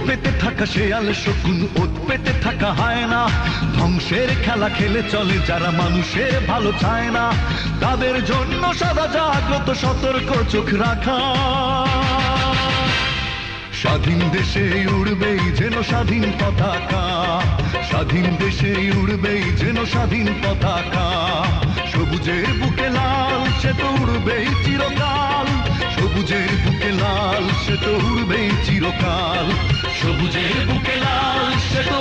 পেতে থাকা শেয়াল শকুন, ওত পেতে থাকা হায়না, ধ্বংসের খেলা খেলে চলে যারা মানুষের ভালো চায় না, তাদের জন্য সদা জাগ্রত সতর্ক চোখ রাখা। স্বাধীন দেশে উড়বেই যেন স্বাধীন পতাকা, স্বাধীন দেশে উড়বেই যেন স্বাধীন পতাকা। সবুজের বুকে লাল সে তো উড়বেই চিরকাল, সবুজের বুকে লাল সে তো উড়বেই চিরকাল, সবুজের বুকে লাল সে তো